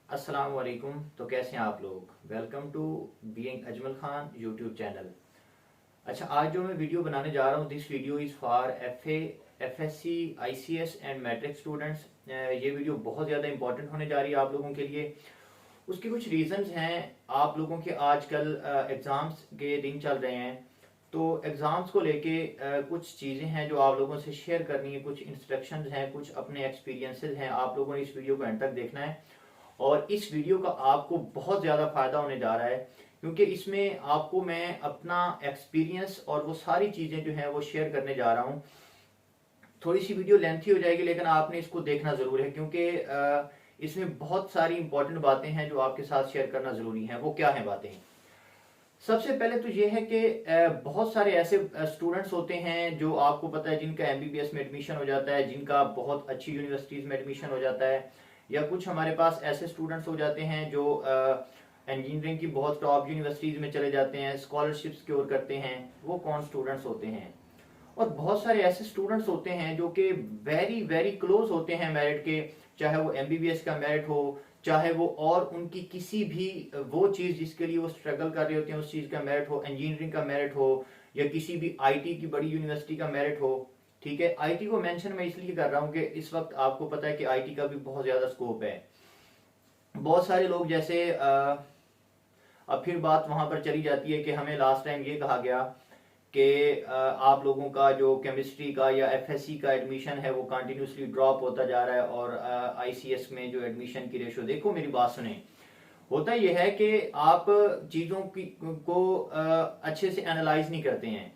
अस्सलाम वालेकुम। तो कैसे हैं आप लोग? Welcome to being Ajmal Khan YouTube channel. अच्छा, आज जो मैं वीडियो बनाने जा रहा हूँ, this video is for FSC ICS and matric students. ये वीडियो बहुत ज़्यादा इंपॉर्टेंट होने जा रही है आप लोगों के लिए। उसके कुछ रीजंस हैं। आप लोगों के आजकल एग्ज़ाम्स के दिन चल रहे हैं, तो एग्ज़ाम्स को लेके कुछ चीज़ें हैं जो आप लोगों से शेयर करनी है, कुछ इंस्ट्रक्शंस हैं, कुछ अपने एक्सपीरियंसेस हैं। आप लोगों ने इस वीडियो को एंड तक देखना है और इस वीडियो का आपको बहुत ज़्यादा फायदा होने जा रहा है, क्योंकि इसमें आपको मैं अपना एक्सपीरियंस और वो सारी चीज़ें जो हैं वो शेयर करने जा रहा हूँ। थोड़ी सी वीडियो लेंथी हो जाएगी, लेकिन आपने इसको देखना ज़रूर है, क्योंकि इसमें बहुत सारी इंपॉर्टेंट बातें हैं जो आपके साथ शेयर करना ज़रूरी है। वो क्या है बातें? सबसे पहले तो ये है कि बहुत सारे ऐसे स्टूडेंट्स होते हैं जो आपको पता है जिनका एमबीबीएस में एडमिशन हो जाता है, जिनका बहुत अच्छी यूनिवर्सिटीज़ में एडमिशन हो जाता है, या कुछ हमारे पास ऐसे स्टूडेंट्स हो जाते हैं जो इंजीनियरिंग की बहुत टॉप यूनिवर्सिटीज़ में चले जाते हैं, स्कॉलरशिप सिक्योर करते हैं। वो कौन स्टूडेंट्स होते हैं? और बहुत सारे ऐसे स्टूडेंट्स होते हैं जो कि वेरी वेरी क्लोज होते हैं मेरिट के, चाहे वो एमबीबीएस का मेरिट हो, चाहे वो और उनकी किसी भी वो चीज जिसके लिए वो स्ट्रगल कर रहे होते हैं उस चीज का मेरिट हो, इंजीनियरिंग का मेरिट हो, या किसी भी आईटी की बड़ी यूनिवर्सिटी का मेरिट हो। ठीक है, आईटी को मेंशन मैं इसलिए कर रहा हूँ कि इस वक्त आपको पता है कि आईटी का भी बहुत ज्यादा स्कोप है। बहुत सारे लोग जैसे अब फिर बात वहां पर चली जाती है कि हमें लास्ट टाइम ये कहा गया कि आप लोगों का जो केमिस्ट्री का या एफएससी का एडमिशन है वो कंटिन्यूसली ड्रॉप होता जा रहा है, और आईसीएस में जो एडमिशन की रेशो, देखो मेरी बात सुने। होता यह है कि आप चीज़ों की को अच्छे से एनालाइज नहीं करते हैं।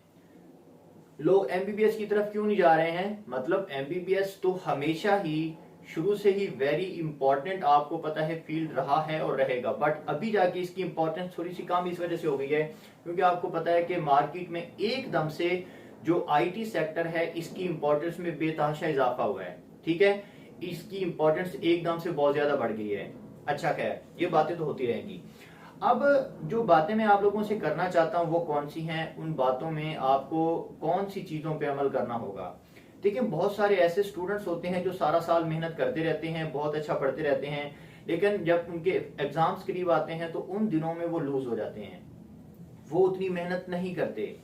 लोग एमबीबीएस की तरफ क्यों नहीं जा रहे हैं? मतलब एमबीबीएस तो हमेशा ही शुरू से ही वेरी इंपॉर्टेंट, आपको पता है, फील्ड रहा है और रहेगा, बट अभी जाके इसकी इंपॉर्टेंस थोड़ी सी कम इस वजह से हो गई है क्योंकि आपको पता है कि मार्केट में एकदम से जो आईटी सेक्टर है इसकी इंपॉर्टेंस में बेतहाशा इजाफा हुआ है। ठीक है, इसकी इंपॉर्टेंस एकदम से बहुत ज्यादा बढ़ गई है। अच्छा, खैर ये बातें तो होती रहेंगी। अब जो बातें मैं आप लोगों से करना चाहता हूं वो कौन सी हैं, उन बातों में आपको कौन सी चीजों पे अमल करना होगा। देखिए, बहुत सारे ऐसे स्टूडेंट्स होते हैं जो सारा साल मेहनत करते रहते हैं, बहुत अच्छा पढ़ते रहते हैं, लेकिन जब उनके एग्जाम्स करीब आते हैं तो उन दिनों में वो लूज हो जाते हैं, वो उतनी मेहनत नहीं करते।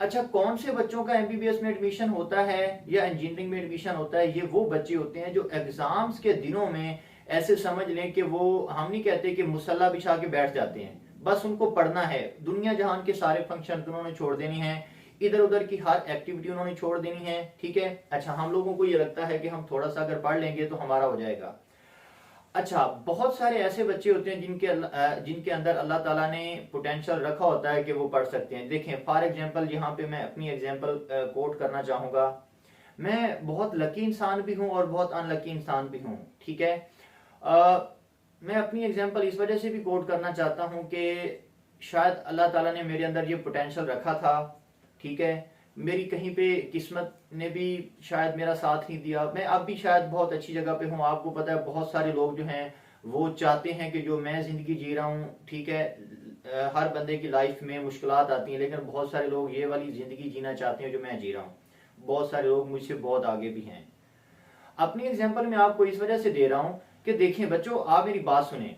अच्छा, कौन से बच्चों का एमबीबीएस में एडमिशन होता है या इंजीनियरिंग में एडमिशन होता है? ये वो बच्चे होते हैं जो एग्जाम्स के दिनों में ऐसे समझ लें कि वो, हम नहीं कहते कि मुसल्ला बिछा के बैठ जाते हैं, बस उनको पढ़ना है, दुनिया जहान के सारे फंक्शन उन्होंने छोड़ देनी है, इधर उधर की हर एक्टिविटी उन्होंने छोड़ देनी है। ठीक है, अच्छा, हम लोगों को ये लगता है कि हम थोड़ा सा अगर पढ़ लेंगे तो हमारा हो जाएगा। अच्छा, बहुत सारे ऐसे बच्चे होते हैं जिनके अंदर अल्लाह ताला ने पोटेंशियल रखा होता है कि वो पढ़ सकते हैं। देखें, फॉर एग्जांपल यहाँ पे मैं अपनी एग्जांपल कोट करना चाहूंगा। मैं बहुत लकी इंसान भी हूँ और बहुत अनलकी इंसान भी हूँ। ठीक है, मैं अपनी एग्जांपल इस वजह से भी कोट करना चाहता हूँ कि शायद अल्लाह ताला ने मेरे अंदर ये पोटेंशियल रखा था। ठीक है, मेरी कहीं पे किस्मत ने भी शायद मेरा साथ नहीं दिया, मैं अब भी शायद बहुत अच्छी जगह पे हूँ। आपको पता है बहुत सारे लोग जो हैं वो चाहते हैं कि जो मैं जिंदगी जी रहा हूँ, ठीक है, हर बंदे की लाइफ में मुश्किलात आती हैं, लेकिन बहुत सारे लोग ये वाली जिंदगी जीना चाहते हैं जो मैं जी रहा हूँ। बहुत सारे लोग मुझसे बहुत आगे भी हैं। अपनी एग्जाम्पल मैं आपको इस वजह से दे रहा हूँ कि देखें बच्चों, आप मेरी बात सुने।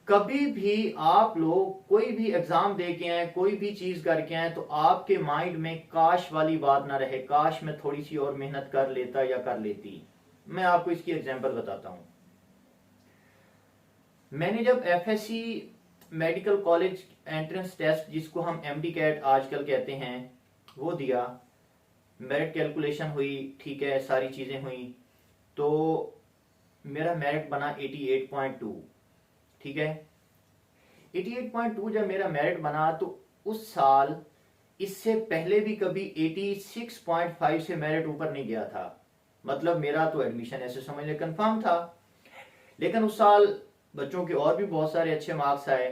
कभी भी आप लोग कोई भी एग्जाम दे के आए, कोई भी चीज करके आए, तो आपके माइंड में काश वाली बात ना रहे, काश मैं थोड़ी सी और मेहनत कर लेता या कर लेती। मैं आपको इसकी एग्जांपल बताता हूं। मैंने जब FSC medical college entrance test, जिसको हम एमडी कैट आजकल कहते हैं, वो दिया, मेरिट कैलकुलेशन हुई, ठीक है, सारी चीजें हुई, तो मेरा मेरिट बना 88.2। ठीक है, 88.2 जब मेरा मेरिट बना तो उस साल इससे पहले भी कभी 86.5 से मेरिट ऊपर नहीं गया था। मतलब मेरा तो एडमिशन ऐसे समझ ले कंफर्म था। लेकिन उस साल बच्चों के और भी बहुत सारे अच्छे मार्क्स आए,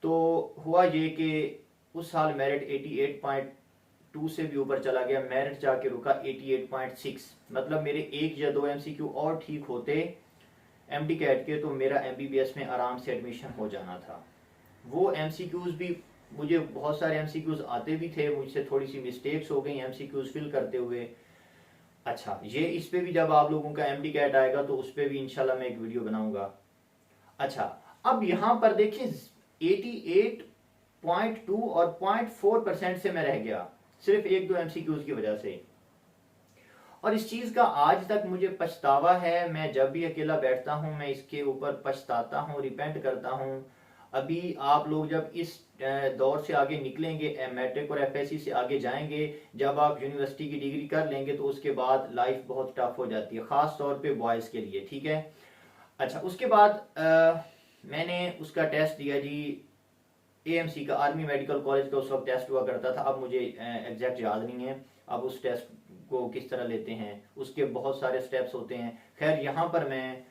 तो हुआ ये कि उस साल मेरिट 88.2 से भी ऊपर चला गया, मेरिट जाके रुका 88.6। मतलब मेरे एक या दो एमसीक्यू और ठीक होते एमडी कैट के तो मेरा एमबीबीएस में आराम से एडमिशन हो जाना था। वो एमसीक्यूज भी, मुझे बहुत सारे एमसीक्यूज आते भी थे, मुझसे थोड़ी सी मिस्टेक्स हो गई एमसीक्यूज फिल करते हुए। अच्छा, ये इस पे भी जब आप लोगों का एमडी कैट आएगा तो उस पे भी इंशाल्लाह मैं एक वीडियो बनाऊंगा। अच्छा, अब यहां पर देखिए 88.2 और 0.4% से मैं रह गया सिर्फ एक दो एमसीक्यूज की वजह से। और इस चीज का आज तक मुझे पछतावा है। मैं जब भी अकेला बैठता हूं मैं इसके ऊपर पछताता हूं, रिपेंट करता हूं। अभी आप लोग जब इस दौर से आगे निकलेंगे, मैट्रिक और एफएससी से आगे जाएंगे, जब आप यूनिवर्सिटी की डिग्री कर लेंगे तो उसके बाद लाइफ बहुत टफ हो जाती है, खास तौर पे बॉयज के लिए, ठीक है। अच्छा, उसके बाद मैंने उसका टेस्ट दिया जी, एएमसी का, आर्मी मेडिकल कॉलेज का उस वक्त टेस्ट हुआ करता था, अब मुझे एग्जैक्ट याद नहीं है अब उस टेस्ट को किस तरह लेते हैं, उसके बहुत सारे स्टेप्स होते हैं। खैर यहाँ पर मैं,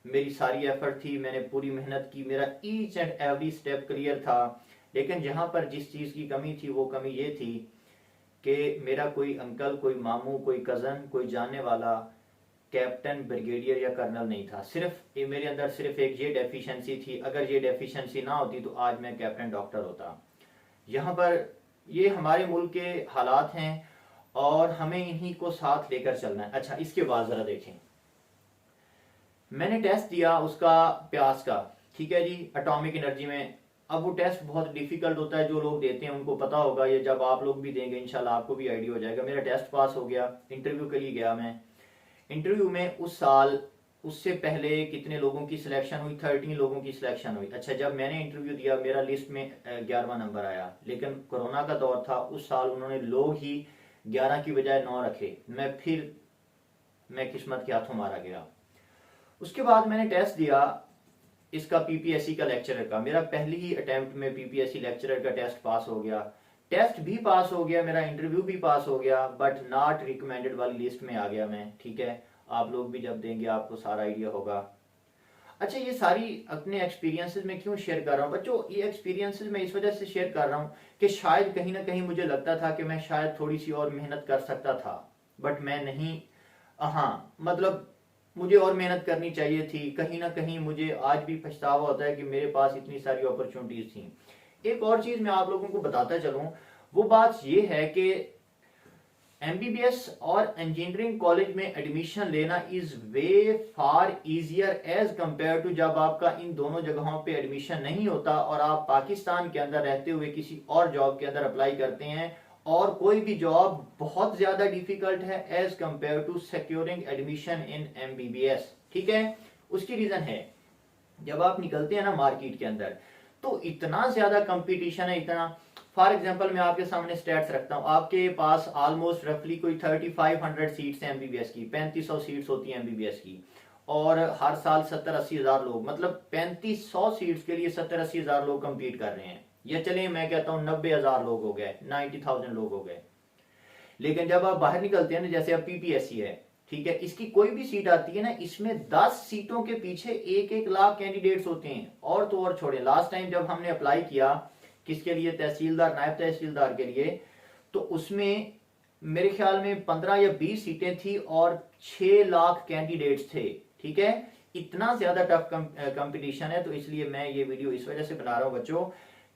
मेरी सारी एफर्ट थी, मैंने पूरी मेहनत की, मेरा each and every step clear था। लेकिन जहाँ पर जिस चीज़ की कमी थी वो कमी ये थी कि मेरा कोई अंकल, कोई मामू, कोई कज़न, कोई जानने वाला कैप्टन, ब्रिगेडियर या कर्नल नहीं था। सिर्फ मेरे अंदर सिर्फ एक ये डेफिशिएंसी थी, अगर ये डेफिशिएंसी ना होती तो आज मैं कैप्टन डॉक्टर होता। यहाँ पर ये हमारे मुल्क के हालात हैं और हमें इन्हीं को साथ लेकर चलना है। अच्छा, इसके बाद जरा देखें, मैंने टेस्ट दिया उसका प्यास का, ठीक है जी, एटॉमिक एनर्जी में। अब वो टेस्ट बहुत डिफिकल्ट होता है, जो लोग देते हैं उनको पता होगा, ये जब आप लोग भी देंगे इंशाल्लाह आपको भी आइडिया हो जाएगा। मेरा टेस्ट पास हो गया, इंटरव्यू के लिए गया मैं। इंटरव्यू में उस साल, उससे पहले कितने लोगों की सिलेक्शन हुई, 13 लोगों की सिलेक्शन हुई। अच्छा, जब मैंने इंटरव्यू दिया मेरा लिस्ट में 11वां नंबर आया, लेकिन कोरोना का दौर था उस साल, उन्होंने लोग ही 11 की बजाय 9 रखे। मैं किस्मत के हाथों मारा गया। उसके बाद मैंने टेस्ट दिया इसका पीपीएससी का लेक्चरर का, मेरा पहली ही अटेम्प्ट में पीपीएससी लेक्चरर का टेस्ट पास हो गया। टेस्ट भी पास हो गया, मेरा इंटरव्यू भी पास हो गया, बट नॉट रिकमेंडेड वाली लिस्ट में आ गया मैं, ठीक है। आप लोग भी जब देंगे आपको सारा आइडिया होगा। अच्छा, ये सारी अपने एक्सपीरियंसेस में क्यों शेयर कर रहा हूँ बच्चों? ये एक्सपीरियंसेस मैं इस वजह से शेयर कर रहा हूँ कि शायद कहीं ना कहीं मुझे लगता था कि मैं शायद थोड़ी सी और मेहनत कर सकता था, बट मैं नहीं। हाँ, मतलब मुझे और मेहनत करनी चाहिए थी। कहीं ना कहीं मुझे आज भी पछतावा होता है कि मेरे पास इतनी सारी अपॉर्चुनिटीज थी। एक और चीज मैं आप लोगों को बताता चलूं, वो बात ये है कि एमबीबीएस और इंजीनियरिंग कॉलेज में एडमिशन लेना is way far easier as compare to जब आपका इन दोनों जगहों पे एडमिशन नहीं होता और आप पाकिस्तान के अंदर रहते हुए किसी और जॉब के अंदर अप्लाई करते हैं, और कोई भी जॉब बहुत ज्यादा डिफिकल्ट है as compare to securing admission in MBBS, ठीक है। उसकी रीजन है, जब आप निकलते हैं ना मार्केट के अंदर तो इतना ज्यादा कंपटीशन है, इतना। फॉर एग्जांपल मैं आपके सामने स्टैट्स रखता हूं, आपके पास ऑलमोस्ट रफली कोई 3500 सीट्स हैं एमबीबीएस की, 3500 सीट्स होती हैं एमबीबीएस की, और हर साल 70-80 हजार लोग, मतलब 3500 सीट्स के लिए 70-80 हजार लोग कंपीट कर रहे हैं। या चले मैं कहता हूं 90,000 लोग हो गए, 90,000 लोग हो गए। लेकिन जब आप बाहर निकलते हैं ना, जैसे अब पीपीएससी है, ठीक है, इसकी कोई भी सीट आती है ना, इसमें 10 सीटों के पीछे 1-1 लाख कैंडिडेट्स होते हैं। और तो और छोड़े, लास्ट टाइम जब हमने अप्लाई किया, किसके लिए, तहसीलदार, नायब तहसीलदार के लिए, तो उसमें मेरे ख्याल में 15 या 20 सीटें थी और 6 लाख कैंडिडेट्स थे, ठीक है। इतना ज्यादा टफ कंपटीशन है। तो इसलिए मैं ये वीडियो इस वजह से बना रहा हूं बच्चों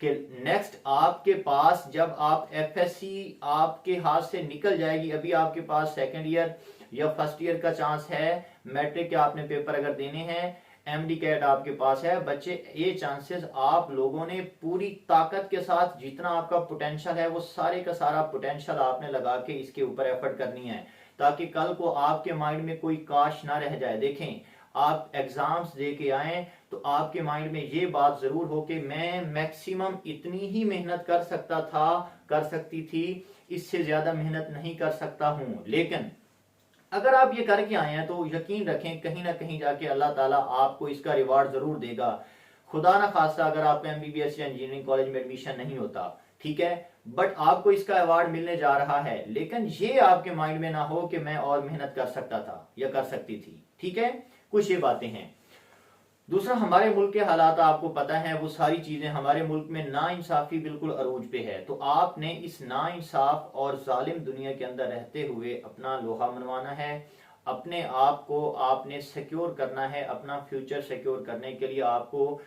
कि नेक्स्ट आपके पास जब आप एफएससी आपके हाथ से निकल जाएगी, अभी आपके पास सेकंड ईयर या फर्स्ट ईयर का चांस है, मैट्रिक के आपने पेपर अगर देने हैं, एमडी कैट आपके पास है बच्चे, ये चांसेस आप लोगों ने पूरी ताकत के साथ, जितना आपका पोटेंशियल है वो सारे का सारा पोटेंशियल आपने लगा के इसके ऊपर एफर्ट करनी है, ताकि कल को आपके माइंड में कोई काश ना रह जाए। देखें, आप एग्जाम्स दे के आए तो आपके माइंड में ये बात जरूर हो कि मैं मैक्सिमम इतनी ही मेहनत कर सकता था, कर सकती थी, इससे ज्यादा मेहनत नहीं कर सकता हूं। लेकिन अगर आप ये करके आए हैं तो यकीन रखें कहीं ना कहीं जाके अल्लाह ताला आपको इसका रिवार्ड जरूर देगा। खुदा ना खास्ता अगर आपका एमबीबीएस या इंजीनियरिंग कॉलेज में एडमिशन नहीं होता, ठीक है, बट आपको इसका अवार्ड मिलने जा रहा है, लेकिन ये आपके माइंड में ना हो कि मैं और मेहनत कर सकता था या कर सकती थी, ठीक है। कुछ ये बातें हैं। दूसरा, हमारे मुल्क के हालात आपको पता है, वो सारी चीजें, हमारे मुल्क में नाइंसाफी बिल्कुल अरूज पे है। तो आपने इस नाइंसाफ और जालिम दुनिया के अंदर रहते हुए अपना लोहा मनवाना है, अपने आप को आपने सिक्योर करना है। अपना फ्यूचर सिक्योर करने के लिए आपको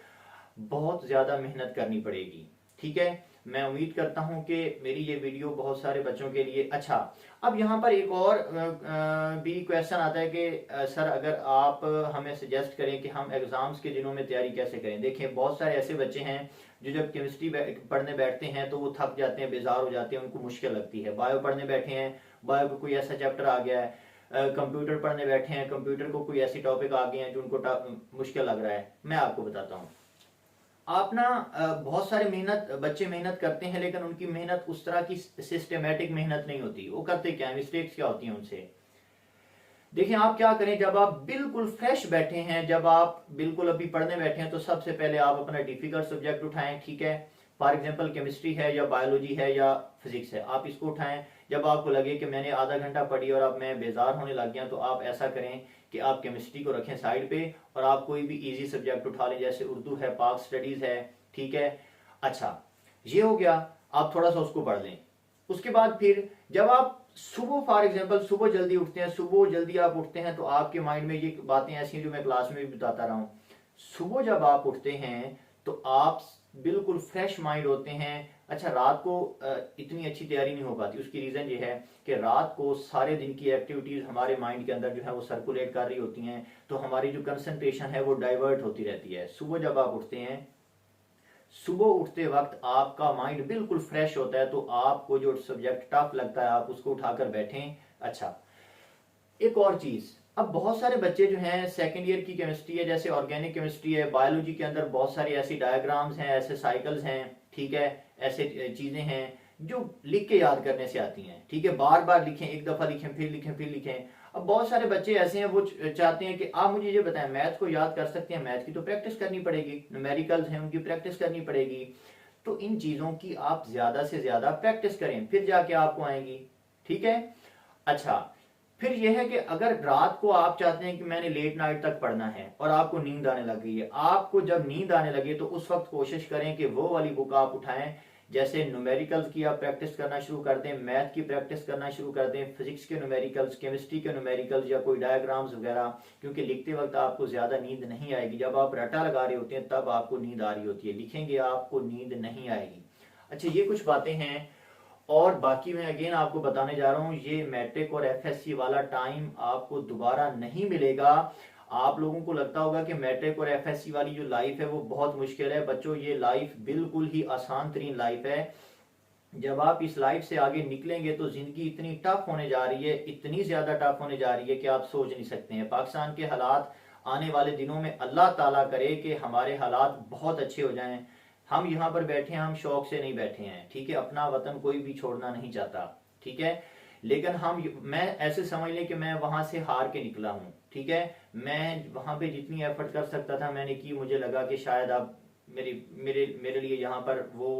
बहुत ज्यादा मेहनत करनी पड़ेगी, ठीक है। मैं उम्मीद करता हूं कि मेरी ये वीडियो बहुत सारे बच्चों के लिए अच्छा। अब यहाँ पर एक और भी क्वेश्चन आता है कि सर अगर आप हमें सजेस्ट करें कि हम एग्जाम्स के दिनों में तैयारी कैसे करें। देखिए बहुत सारे ऐसे बच्चे हैं जो जब केमिस्ट्री पढ़ने बैठते हैं तो वो थक जाते हैं, बेजार हो जाते हैं, उनको मुश्किल लगती है। बायो पढ़ने बैठे हैं, बायो को कोई ऐसा चैप्टर आ गया है, कंप्यूटर पढ़ने बैठे हैं, कंप्यूटर को कोई ऐसी टॉपिक आ गए हैं जो उनको मुश्किल लग रहा है। मैं आपको बताता हूँ, आप ना बहुत सारे बच्चे मेहनत करते हैं, लेकिन उनकी मेहनत उस तरह की सिस्टमेटिक मेहनत नहीं होती। वो करते क्या है, मिस्टेक्स क्या होती हैं उनसे। देखिए आप क्या करें, जब आप बिल्कुल फ्रेश बैठे हैं, जब आप बिल्कुल अभी पढ़ने बैठे हैं, तो सबसे पहले आप अपना डिफिकल्ट सब्जेक्ट उठाएं। ठीक है, फॉर एग्जांपल केमिस्ट्री है या बायोलॉजी है या फिजिक्स है, आप इसको उठाएं। जब आपको लगे कि मैंने आधा घंटा पढ़ी और अब मैं बेजार होने लग गया, तो आप ऐसा करें कि आप केमिस्ट्री को रखें साइड पे और आप कोई भी इजी सब्जेक्ट उठा लें, जैसे उर्दू है, पाक स्टडीज है। ठीक है, अच्छा ये हो गया, आप थोड़ा सा उसको पढ़ लें। उसके बाद फिर जब आप सुबह फॉर एग्जांपल सुबह जल्दी उठते हैं, सुबह जल्दी आप उठते हैं, तो आपके माइंड में ये बातें ऐसी हैं जो मैं क्लास में भी बताता रहा हूँ। सुबह जब आप उठते हैं तो आप बिल्कुल फ्रेश माइंड होते हैं। अच्छा, रात को इतनी अच्छी तैयारी नहीं हो पाती, उसकी रीजन ये है कि रात को सारे दिन की एक्टिविटीज हमारे माइंड के अंदर जो है वो सर्कुलेट कर रही होती हैं, तो हमारी जो कंसंट्रेशन है वो डाइवर्ट होती रहती है। सुबह जब आप उठते हैं, सुबह उठते वक्त आपका माइंड बिल्कुल फ्रेश होता है, तो आपको जो सब्जेक्ट टफ लगता है आप उसको उठाकर बैठें। अच्छा, एक और चीज, अब बहुत सारे बच्चे जो हैं सेकेंड ईयर की केमिस्ट्री है, जैसे ऑर्गेनिक केमिस्ट्री है, बायोलॉजी के अंदर बहुत सारी ऐसी डायग्राम्स हैं, ऐसे साइकिल्स हैं, ठीक है, ऐसे चीजें हैं जो लिख के याद करने से आती हैं। ठीक है, बार बार लिखें, एक दफा लिखें, फिर लिखें, फिर लिखें। अब बहुत सारे बच्चे ऐसे हैं वो चाहते हैं कि आप मुझे ये बताएं, मैथ को याद कर सकते हैं, मैथ की तो प्रैक्टिस करनी पड़ेगी, न्यूमेरिकल्स हैं उनकी प्रैक्टिस करनी पड़ेगी। तो इन चीजों की आप ज्यादा से ज्यादा प्रैक्टिस करें, फिर जाके आपको आएंगी। ठीक है, अच्छा फिर यह है कि अगर रात को आप चाहते हैं कि मैंने लेट नाइट तक पढ़ना है और आपको नींद आने लग गई है, आपको जब नींद आने लगे तो उस वक्त कोशिश करें कि वो वाली बुक आप उठाएं, जैसे न्यूमेरिकल्स की आप प्रैक्टिस करना शुरू कर दें, मैथ की प्रैक्टिस करना शुरू कर दें, फिजिक्स के न्यूमेरिकल्स, केमिस्ट्री के न्यूमेरिकल्स या कोई डायग्राम्स वगैरह, क्योंकि लिखते वक्त आपको ज्यादा नींद नहीं आएगी। जब आप रटा लगा रहे होते हैं तब आपको नींद आ रही होती है, लिखेंगे आपको नींद नहीं आएगी। अच्छा, ये कुछ बातें हैं, और बाकी मैं अगेन आपको बताने जा रहा हूं, ये मैट्रिक और एफएससी वाला टाइम आपको दोबारा नहीं मिलेगा। आप लोगों को लगता होगा कि मैट्रिक और एफएससी वाली जो लाइफ है वो बहुत मुश्किल है। बच्चों, ये लाइफ बिल्कुल ही आसान तरीन लाइफ है। जब आप इस लाइफ से आगे निकलेंगे तो जिंदगी इतनी टफ होने जा रही है, इतनी ज्यादा टफ होने जा रही है कि आप सोच नहीं सकते हैं। पाकिस्तान के हालात आने वाले दिनों में अल्लाह ताला करे कि हमारे हालात बहुत अच्छे हो जाएं। हम यहाँ पर बैठे हैं, हम शौक से नहीं बैठे हैं, ठीक है, अपना वतन कोई भी छोड़ना नहीं चाहता, ठीक है, लेकिन मैं ऐसे समझ लें कि मैं वहां से हार के निकला हूँ। ठीक है, मैं वहां पे जितनी एफर्ट कर सकता था मैंने की, मुझे लगा कि शायद अब मेरे लिए यहाँ पर वो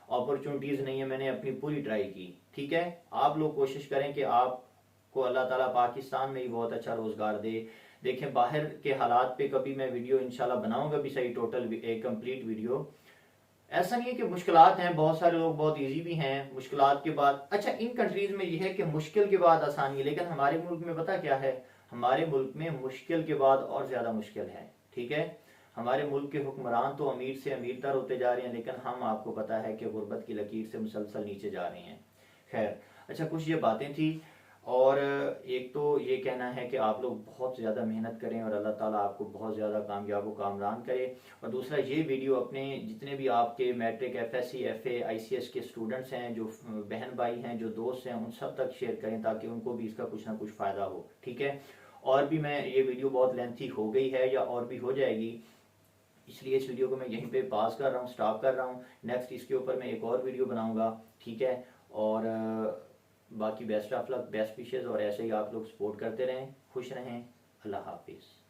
अपॉर्चुनिटीज नहीं है, मैंने अपनी पूरी ट्राई की। ठीक है, आप लोग कोशिश करें कि आपको अल्लाह ताला पाकिस्तान में ही बहुत अच्छा रोजगार दे। देखें बाहर के हालात पे कभी मैं वीडियो इंशाल्लाह बनाऊंगा भी सही, टोटल एक कंप्लीट वीडियो। ऐसा नहीं है कि मुश्किलात हैं, बहुत सारे लोग बहुत इजी भी हैं मुश्किलात के बाद। अच्छा, इन कंट्रीज में यह है कि मुश्किल के बाद आसानी है, लेकिन हमारे मुल्क में पता क्या है, हमारे मुल्क में मुश्किल के बाद और ज्यादा मुश्किल है। ठीक है, हमारे मुल्क के हुक्मरान तो अमीर से अमीरतर होते जा रहे हैं, लेकिन हम आपको पता है कि गुर्बत की लकीर से मुसलसल नीचे जा रहे हैं। खैर, अच्छा कुछ ये बातें थी, और एक तो ये कहना है कि आप लोग बहुत ज़्यादा मेहनत करें और अल्लाह ताला आपको बहुत ज़्यादा कामयाब व कामरान करे। और दूसरा, ये वीडियो अपने जितने भी आपके मैट्रिक, एफएससी, एफए, आईसीएस के स्टूडेंट्स हैं, जो बहन भाई हैं, जो दोस्त हैं, उन सब तक शेयर करें ताकि उनको भी इसका कुछ ना कुछ फ़ायदा हो। ठीक है, और भी मैं ये वीडियो बहुत लेंथी हो गई है या और भी हो जाएगी, इसलिए इस वीडियो को मैं यहीं पे पास कर रहा हूँ, स्टॉप कर रहा हूँ। नेक्स्ट इसके ऊपर मैं एक और वीडियो बनाऊंगा। ठीक है, और बाकी best of luck, best wishes, और ऐसे ही आप लोग सपोर्ट करते रहें, खुश रहें। अल्लाह हाफिज़।